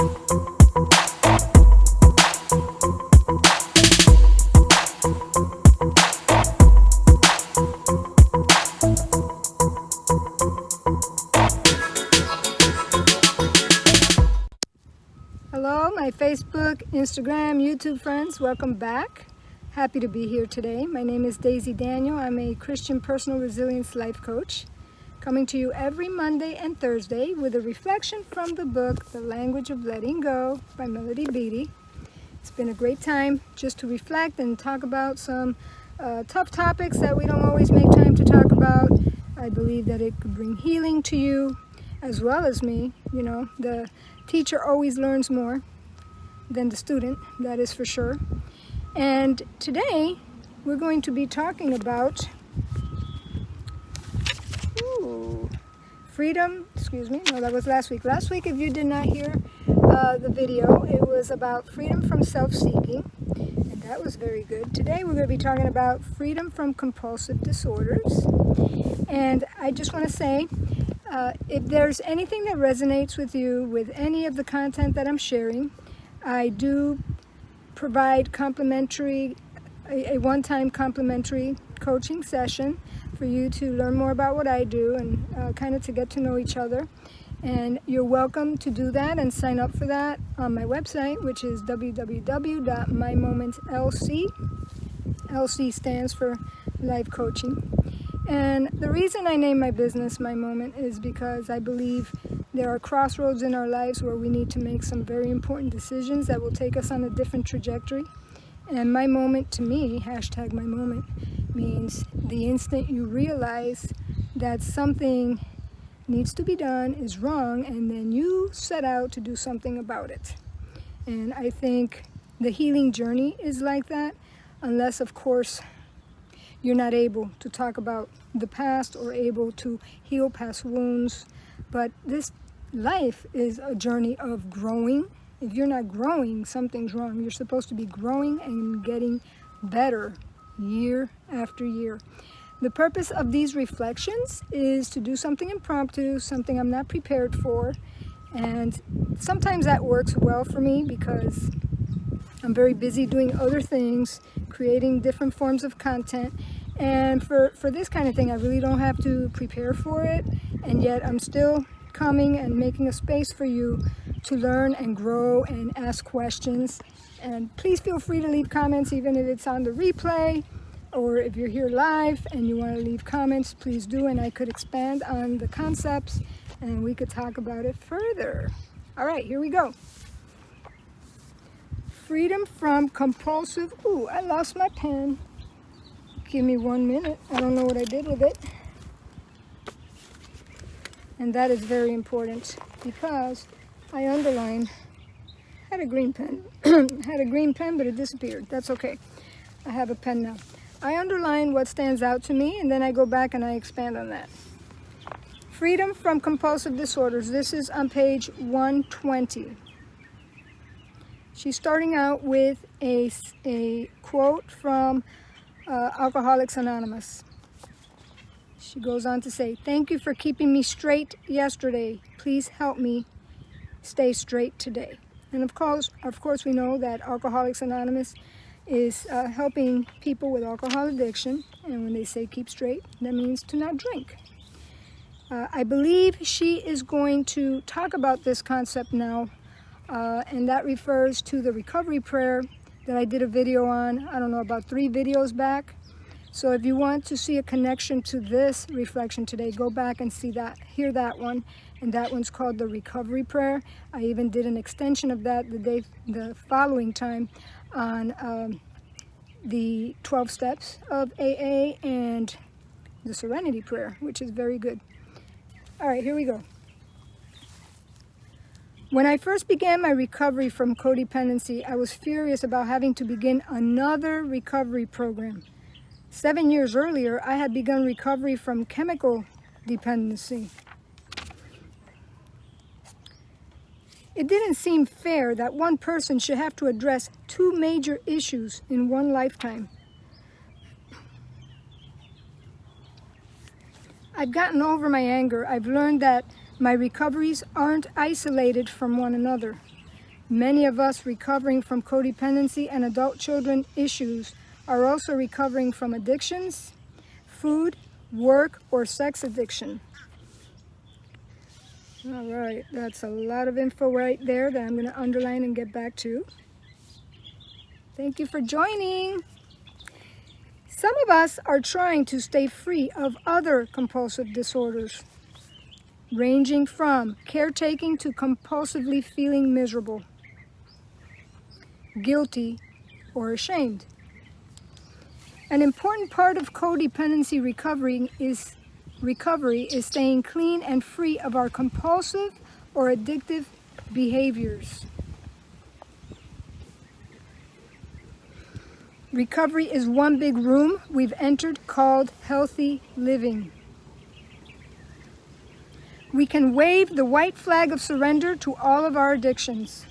Hello, my Facebook, Instagram, YouTube friends. Welcome back. Happy to be here today. My name is Daisy Daniel. I'm a Christian personal resilience life coach, coming to you every Monday and Thursday with a reflection from the book, The Language of Letting Go by Beatty. It's been a great time just to reflect and talk about some tough topics that we don't always make time to talk about. I believe that it could bring healing to you as well as me. You know, the teacher always learns more than the student, that is for sure. And today we're going to be talking about freedom. No, that was last week. Last week, if you did not hear the video, it was about freedom from self-seeking, and that was very good. Today we're going to be talking about freedom from compulsive disorders. And I just want to say, if there's anything that resonates with you with any of the content that I'm sharing, I do provide a one-time complimentary coaching session for you to learn more about what I do and kind of to get to know each other. And you're welcome to do that and sign up for that on my website, which is www.mymoment.lc. LC stands for life coaching. And the reason I name my business My Moment is because I believe there are crossroads in our lives where we need to make some very important decisions that will take us on a different trajectory. And my moment to me, hashtag my moment, means the instant you realize that something needs to be done, is wrong, and then you set out to do something about it. And I think the healing journey is like that, unless, of course, you're not able to talk about the past or able to heal past wounds. But this life is a journey of growing. If you're not growing, something's wrong. You're supposed to be growing and getting better year after year. The purpose of these reflections is to do something impromptu, something I'm not prepared for. And sometimes that works well for me because I'm very busy doing other things, creating different forms of content. And for this kind of thing, I really don't have to prepare for it. And yet I'm still coming and making a space for you to learn and grow and ask questions. And please feel free to leave comments, even if it's on the replay, or if you're here live and you want to leave comments, please do. And I could expand on the concepts and we could talk about it further. All right, here we go. Freedom from compulsive. Ooh, I lost my pen. Give me 1 minute. I don't know what I did with it. And that is very important because I underlined, had a green pen, but it disappeared. That's okay. I have a pen now. I underline what stands out to me, and then I go back and I expand on that. Freedom from compulsive disorders. This is on page 120. She's starting out with a quote from Alcoholics Anonymous. She goes on to say, "Thank you for keeping me straight yesterday. Please help me stay straight today." And of course, we know that Alcoholics Anonymous is helping people with alcohol addiction. And when they say keep straight, that means to not drink. I believe she is going to talk about this concept now, and that refers to the recovery prayer that I did a video on, I don't know, about 3 videos back. So if you want to see a connection to this reflection today, go back and see that, hear that one. And that one's called the recovery prayer. I even did an extension of that the following time on the 12 steps of AA and the serenity prayer, which is very good. All right, here we go. When I first began my recovery from codependency, I was furious about having to begin another recovery program. 7 years earlier, I had begun recovery from chemical dependency. It didn't seem fair that one person should have to address 2 major issues in one lifetime. I've gotten over my anger. I've learned that my recoveries aren't isolated from one another. Many of us recovering from codependency and adult children issues are also recovering from addictions, food, work, or sex addiction. All right, that's a lot of info right there that I'm going to underline and get back to. Thank you for joining. Some of us are trying to stay free of other compulsive disorders, ranging from caretaking to compulsively feeling miserable, guilty, or ashamed. An important part of codependency recovery is staying clean and free of our compulsive or addictive behaviors. Recovery is one big room we've entered called healthy living. We can wave the white flag of surrender to all of our addictions.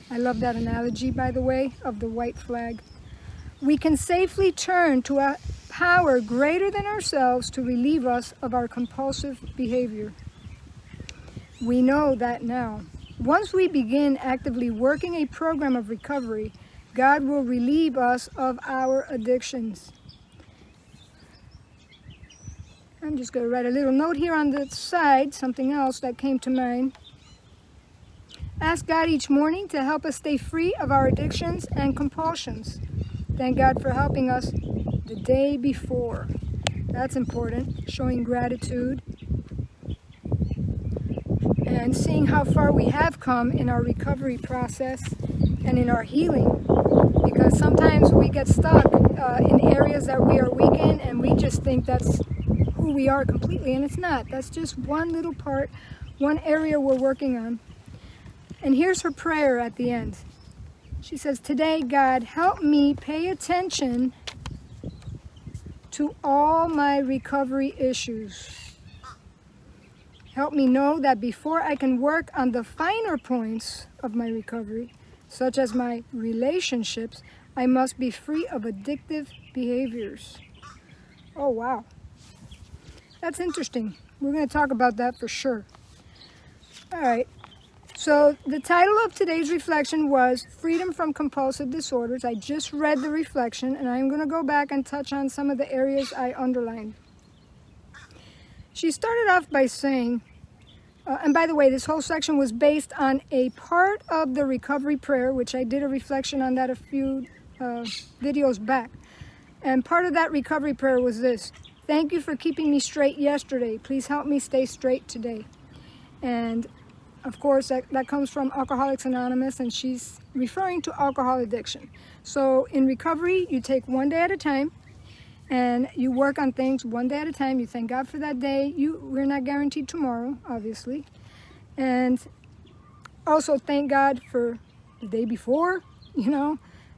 I love that analogy, by the way, of the white flag. We can safely turn to a power greater than ourselves to relieve us of our compulsive behavior. We know that now. Once we begin actively working a program of recovery, God will relieve us of our addictions. I'm just going to write a little note here on the side, something else that came to mind. Ask God each morning to help us stay free of our addictions and compulsions. Thank God for helping us the day before. That's important, showing gratitude and seeing how far we have come in our recovery process and in our healing. Because sometimes we get stuck in areas that we are weak in, and we just think that's who we are completely, and it's not. That's just one little part, one area we're working on. And here's her prayer at the end. She says, "Today, God, help me pay attention to all my recovery issues. Help me know that before I can work on the finer points of my recovery, such as my relationships, I must be free of addictive behaviors." Oh, wow. That's interesting. We're going to talk about that for sure. All right. So the title of today's reflection was Freedom from Compulsive Disorders. I just read the reflection, and I'm going to go back and touch on some of the areas I underlined. She started off by saying, and by the way, this whole section was based on a part of the recovery prayer, which I did a reflection on that a few videos back. And part of that recovery prayer was this: "Thank you for keeping me straight yesterday. Please help me stay straight today." And of course, that comes from Alcoholics Anonymous, and she's referring to alcohol addiction. So in recovery, you take one day at a time, and you work on things one day at a time. You thank God for that day. We're not guaranteed tomorrow, obviously. And also thank God for the day before.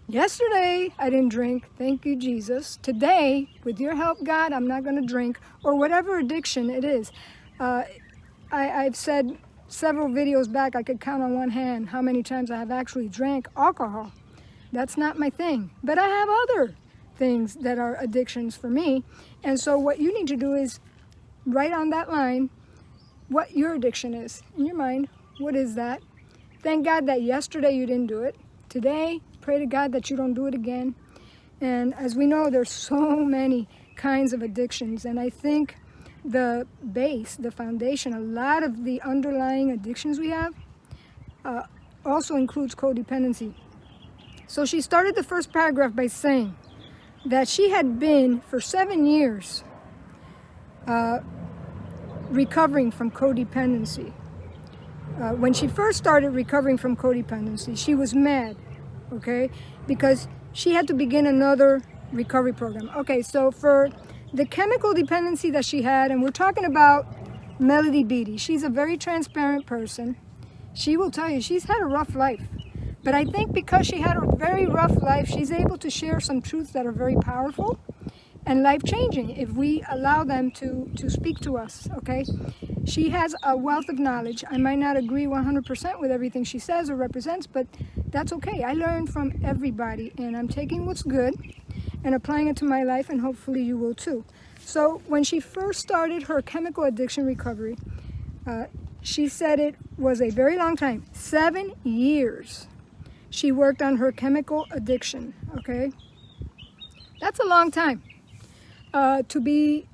Yesterday I didn't drink. Thank you, Jesus. Today, with your help, God, I'm not going to drink, or whatever addiction it is. I've said several videos back, I could count on one hand how many times I have actually drank alcohol. That's not my thing. But I have other things that are addictions for me. And so what you need to do is write on that line what your addiction is in your mind. What is that? Thank God that yesterday you didn't do it. Today, pray to God that you don't do it again. And as we know, there's so many kinds of addictions. And I think the base, the foundation, a lot of the underlying addictions we have also includes codependency. So she started the first paragraph by saying that she had been for 7 years recovering from codependency. When she first started recovering from codependency, she was mad, okay, because she had to begin another recovery program. Okay, so for the chemical dependency that she had, and we're talking about Melody Beatty. She's a very transparent person. She will tell you she's had a rough life. But I think because she had a very rough life, she's able to share some truths that are very powerful and life-changing if we allow them to speak to us, okay? She has a wealth of knowledge. I might not agree 100% with everything she says or represents, but that's okay. I learn from everybody, and I'm taking what's good and applying it to my life, and hopefully you will too. So when she first started her chemical addiction recovery, she said it was a very long time, 7 years. She worked on her chemical addiction, okay? That's a long time to be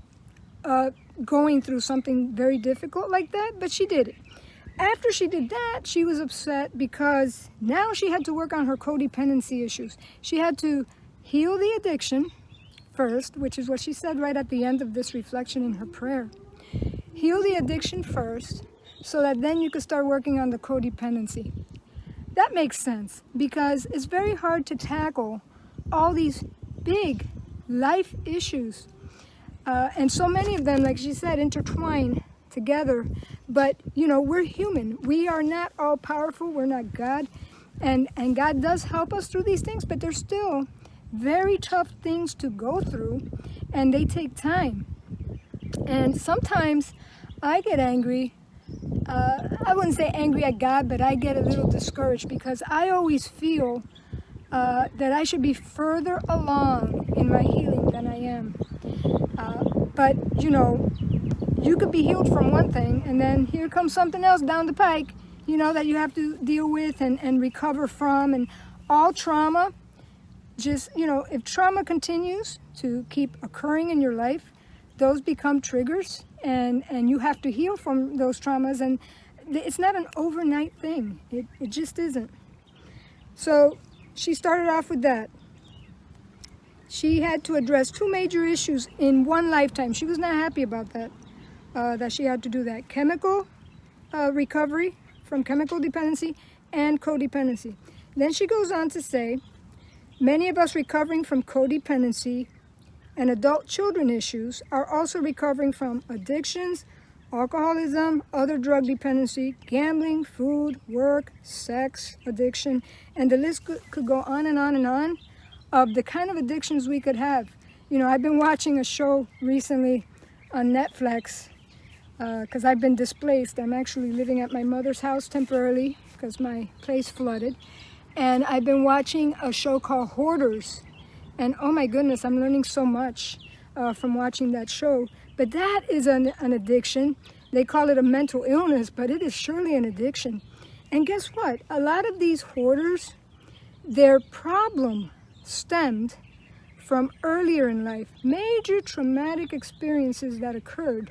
going through something very difficult like that, but she did it. After she did that, she was upset because now she had to work on her codependency issues. She had to heal the addiction first, which is what she said right at the end of this reflection in her prayer. Heal the addiction first, so that then you could start working on the codependency. That makes sense, because it's very hard to tackle all these big life issues. And so many of them, like she said, intertwine together. But, you know, we're human. We are not all powerful. We're not God. And God does help us through these things, but they're still very tough things to go through, and they take time. And sometimes I get angry. I wouldn't say angry at God, but I get a little discouraged because I always feel that I should be further along in my healing than I am. But, you know, you could be healed from one thing, and then here comes something else down the pike, you know, that you have to deal with and recover from. And all trauma, just, you know, if trauma continues to keep occurring in your life, those become triggers, and you have to heal from those traumas. And it's not an overnight thing. It just isn't. So she started off with that. She had to address 2 major issues in one lifetime. She was not happy about that, that she had to do that. Chemical recovery from chemical dependency and codependency. Then she goes on to say, many of us recovering from codependency and adult children issues are also recovering from addictions, alcoholism, other drug dependency, gambling, food, work, sex addiction, and the list could go on and on and on of the kind of addictions we could have. You know, I've been watching a show recently on Netflix because I've been displaced. I'm actually living at my mother's house temporarily because my place flooded. And I've been watching a show called Hoarders. And oh my goodness, I'm learning so much from watching that show. But that is an addiction. They call it a mental illness, but it is surely an addiction. And guess what? A lot of these hoarders, their problem stemmed from earlier in life, major traumatic experiences that occurred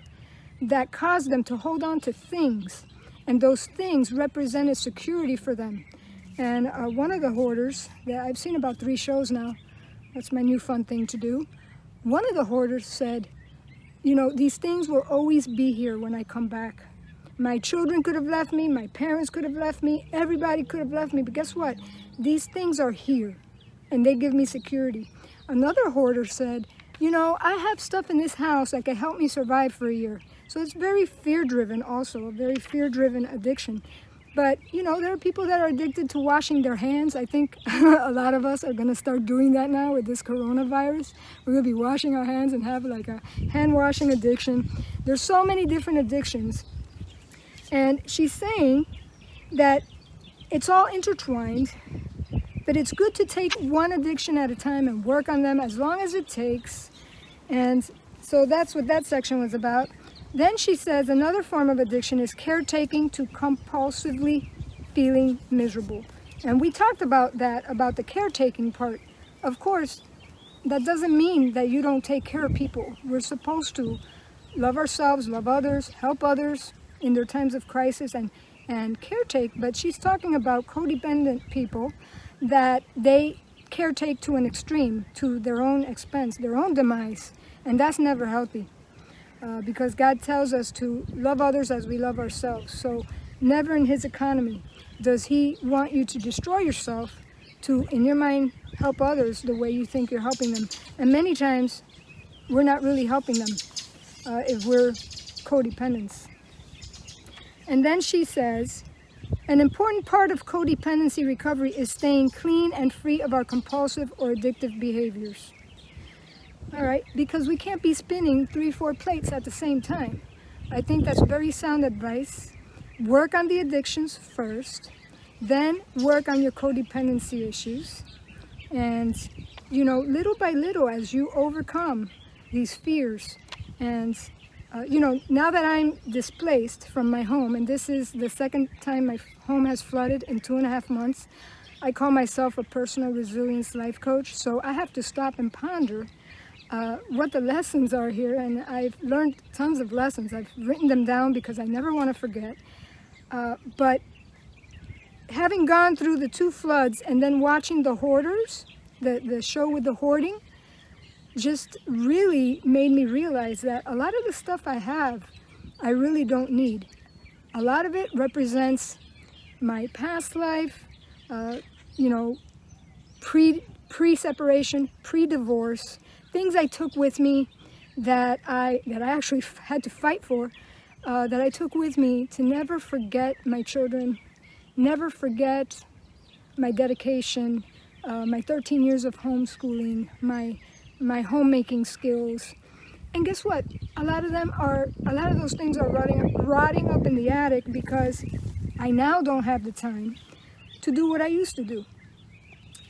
that caused them to hold on to things. And those things represented security for them. And one of the hoarders, that I've seen about 3 shows now, that's my new fun thing to do. One of the hoarders said, you know, these things will always be here when I come back. My children could have left me, my parents could have left me, everybody could have left me, but guess what? These things are here, and they give me security. Another hoarder said, you know, I have stuff in this house that can help me survive for a year. So it's very fear-driven also, a very fear-driven addiction. But, you know, there are people that are addicted to washing their hands. I think a lot of us are going to start doing that now with this coronavirus. We're going to be washing our hands and have like a hand washing addiction. There's so many different addictions. And she's saying that it's all intertwined, but it's good to take one addiction at a time and work on them as long as it takes. And so that's what that section was about. Then she says another form of addiction is caretaking to compulsively feeling miserable. And we talked about that, about the caretaking part. Of course, that doesn't mean that you don't take care of people. We're supposed to love ourselves, love others, help others in their times of crisis and caretake. But she's talking about codependent people that they caretake to an extreme, to their own expense, their own demise. And that's never healthy. Because God tells us to love others as we love ourselves. So never in His economy does He want you to destroy yourself to, in your mind, help others the way you think you're helping them. And many times, we're not really helping them if we're codependents. And then she says, an important part of codependency recovery is staying clean and free of our compulsive or addictive behaviors. All right, because we can't be spinning 3-4 plates at the same time. I think that's very sound advice. Work on the addictions first, then work on your codependency issues. And, you know, little by little, as you overcome these fears and now that I'm displaced from my home, and this is the second time my home has flooded in 2.5 months, I call myself a personal resilience life coach. So I have to stop and ponder what the lessons are here. And I've learned tons of lessons. I've written them down because I never want to forget. But having gone through the 2 floods and then watching the Hoarders, the show with the hoarding, just really made me realize that a lot of the stuff I have, I really don't need. A lot of it represents my past life, pre-separation, pre-divorce, things I took with me that I actually had to fight for, that I took with me to never forget my children, never forget my dedication, my 13 years of homeschooling, my homemaking skills. And guess what? A lot of those things are rotting up in the attic because I now don't have the time to do what I used to do.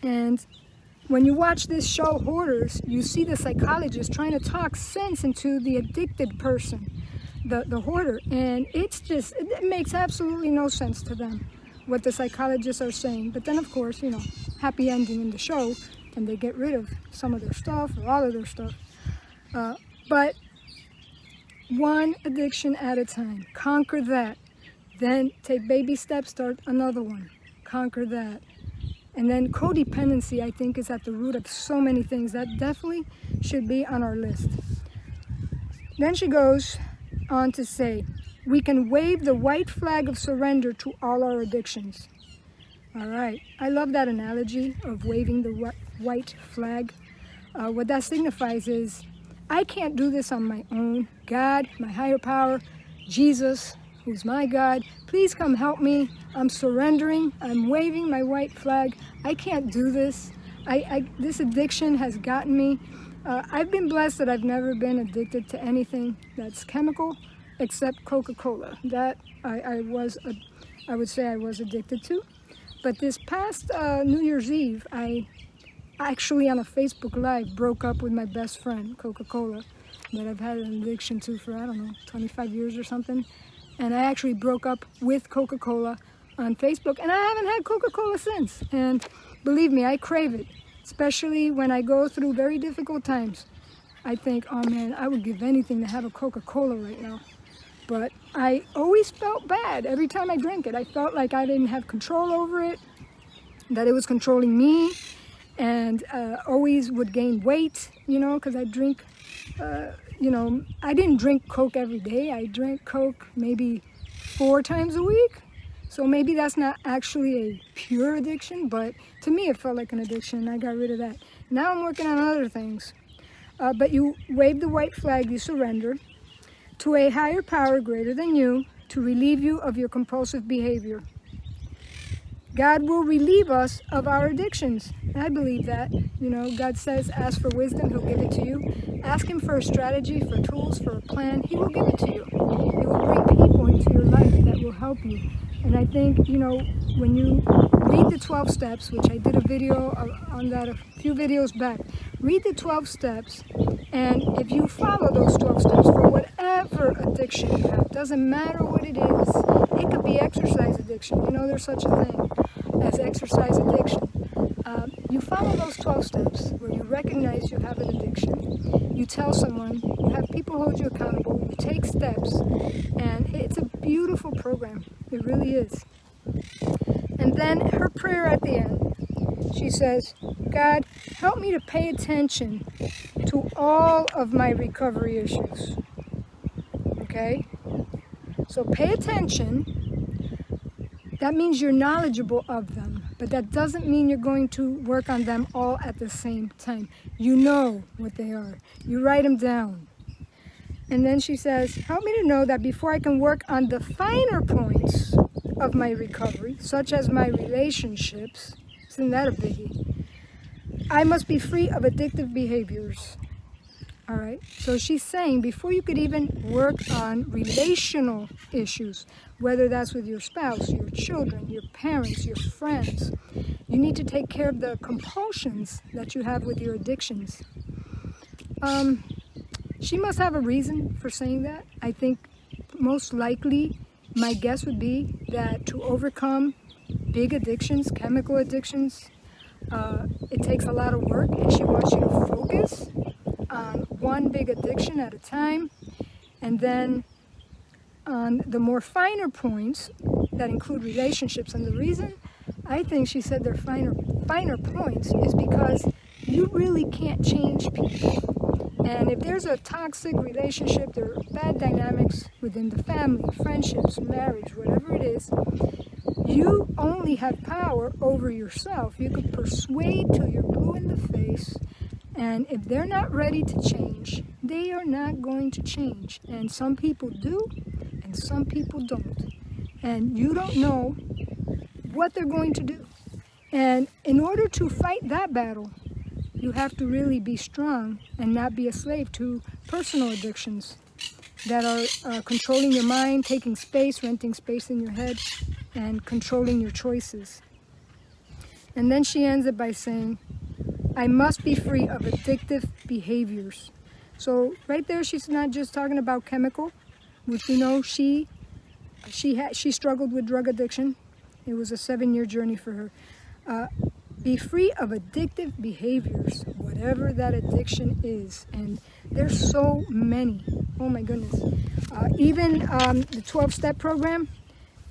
And when you watch this show, Hoarders, you see the psychologist trying to talk sense into the addicted person, the hoarder. And it makes absolutely no sense to them, what the psychologists are saying. But then, of course, happy ending in the show, and they get rid of some of their stuff or all of their stuff. But one addiction at a time. Conquer that. Then take baby steps, start another one. Conquer that. And then codependency, I think, is at the root of so many things. That definitely should be on our list. Then she goes on to say, we can wave the white flag of surrender to all our addictions. All right. I love that analogy of waving the white flag. What that signifies is, I can't do this on my own. God, my higher power, Jesus, who's my God, please come help me. I'm surrendering. I'm waving my white flag. I can't do this. This addiction has gotten me. I've been blessed that I've never been addicted to anything that's chemical except Coca-Cola. That I would say I was addicted to. But this past New Year's Eve, I actually on a Facebook Live broke up with my best friend, Coca-Cola, that I've had an addiction to for, 25 years or something. And I actually broke up with Coca-Cola on Facebook, and I haven't had Coca-Cola since. And believe me, I crave it, especially when I go through very difficult times. I think, oh man, I would give anything to have a Coca-Cola right now. But I always felt bad every time I drank it. I felt like I didn't have control over it, that it was controlling me, and always would gain weight, because I drink, I didn't drink Coke every day. I drank Coke maybe 4 times a week. So maybe that's not actually a pure addiction, but to me it felt like an addiction. I got rid of that. Now I'm working on other things. But you wave the white flag, you surrender to a higher power greater than you to relieve you of your compulsive behavior. God will relieve us of our addictions. I believe that. God says, ask for wisdom, he'll give it to you. Ask him for a strategy, for tools, for a plan, he will give it to you. He will bring people into your life that will help you. And I think, when you read the 12 steps, which I did a video on that a few videos back, read the 12 steps, and if you follow those 12 steps for whatever addiction you have, doesn't matter what it is, it could be exercise addiction. There's such a thing as exercise addiction. You follow those 12 steps where you recognize you have an addiction, you tell someone, you have people hold you accountable, you take steps, and it's a beautiful program. It really is. And then her prayer at the end, she says, God, help me to pay attention to all of my recovery issues. Okay? So pay attention. That means you're knowledgeable of them, but that doesn't mean you're going to work on them all at the same time. You know what they are. You write them down. And then she says, help me to know that before I can work on the finer points of my recovery, such as my relationships, isn't that a biggie? I must be free of addictive behaviors. All right, so she's saying before you could even work on relational issues, whether that's with your spouse, your children, your parents, your friends, you need to take care of the compulsions that you have with your addictions. She must have a reason for saying that. I think most likely my guess would be that to overcome big addictions, chemical addictions, it takes a lot of work, and she wants you to focus on one big addiction at a time, and then on the more finer points that include relationships. And the reason I think she said they're finer points is because you really can't change people. And if there's a toxic relationship, there are bad dynamics within the family, friendships, marriage, whatever it is, you only have power over yourself. You could persuade till you're blue in the face, and if they're not ready to change, they are not going to change. And some people do, and some people don't. And you don't know what they're going to do. And in order to fight that battle, you have to really be strong and not be a slave to personal addictions that are controlling your mind, taking space, renting space in your head, and controlling your choices. And then she ends it by saying, I must be free of addictive behaviors. So right there, she's not just talking about chemical, which we know she struggled with drug addiction. It was a 7-year journey for her. Be free of addictive behaviors, whatever that addiction is. And there's so many. Oh my goodness. Even the 12-step program,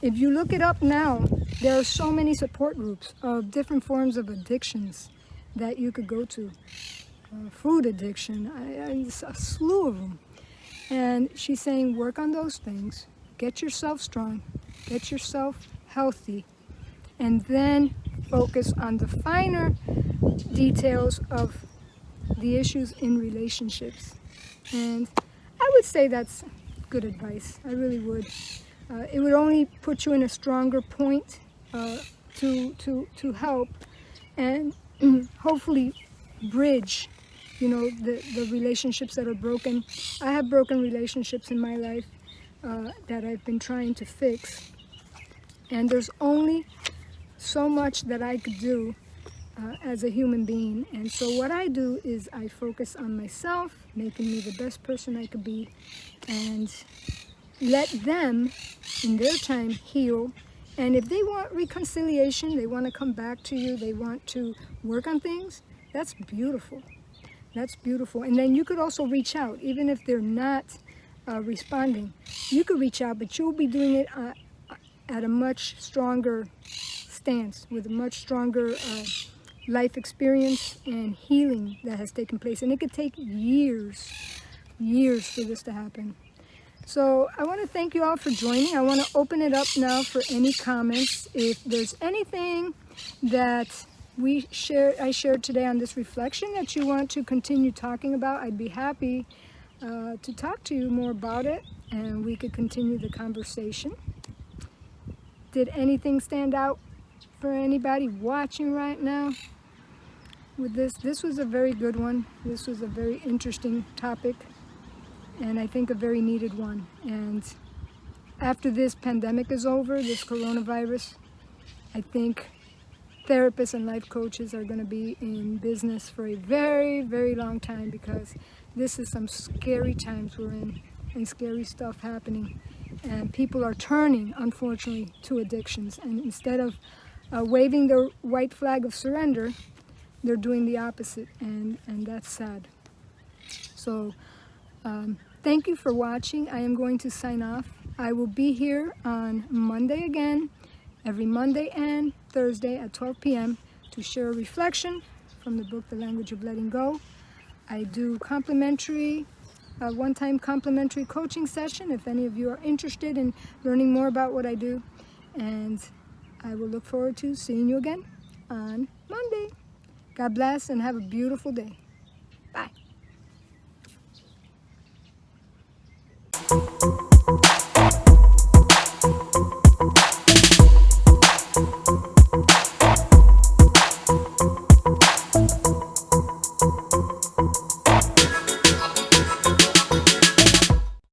if you look it up now, there are so many support groups of different forms of addictions that you could go to. Food addiction, a slew of them. And she's saying, work on those things, get yourself strong, get yourself healthy, and then focus on the finer details of the issues in relationships. And I would say that's good advice. I really would. It would only put you in a stronger point to help and hopefully bridge, the relationships that are broken. I have broken relationships in my life that I've been trying to fix, and there's only so much that I could do as a human being. And so what I do is I focus on myself, making me the best person I could be, and let them in their time heal. And if they want reconciliation, they want to come back to you, they want to work on things, that's beautiful. That's beautiful. And then you could also reach out, even if they're not responding. You could reach out, but you'll be doing it at a much stronger stance, with a much stronger life experience and healing that has taken place. And it could take years for this to happen. So I want to thank you all for joining. I want to open it up now for any comments. If there's anything that I shared today on this reflection that you want to continue talking about, I'd be happy to talk to you more about it, and we could continue the conversation. Did anything stand out for anybody watching right now with this? This was a very good one. This was a very interesting topic, and I think a very needed one. And after this pandemic is over, this coronavirus, I think therapists and life coaches are going to be in business for a very, very long time, because this is some scary times we're in, and scary stuff happening. And people are turning, unfortunately, to addictions. And instead of waving the white flag of surrender, they're doing the opposite, and that's sad. So thank you for watching. I am going to sign off. I will be here on Monday again, every Monday and Thursday at 12 p.m. to share a reflection from the book, The Language of Letting Go. I do one-time complimentary coaching session if any of you are interested in learning more about what I do. And I will look forward to seeing you again on Monday. God bless and have a beautiful day.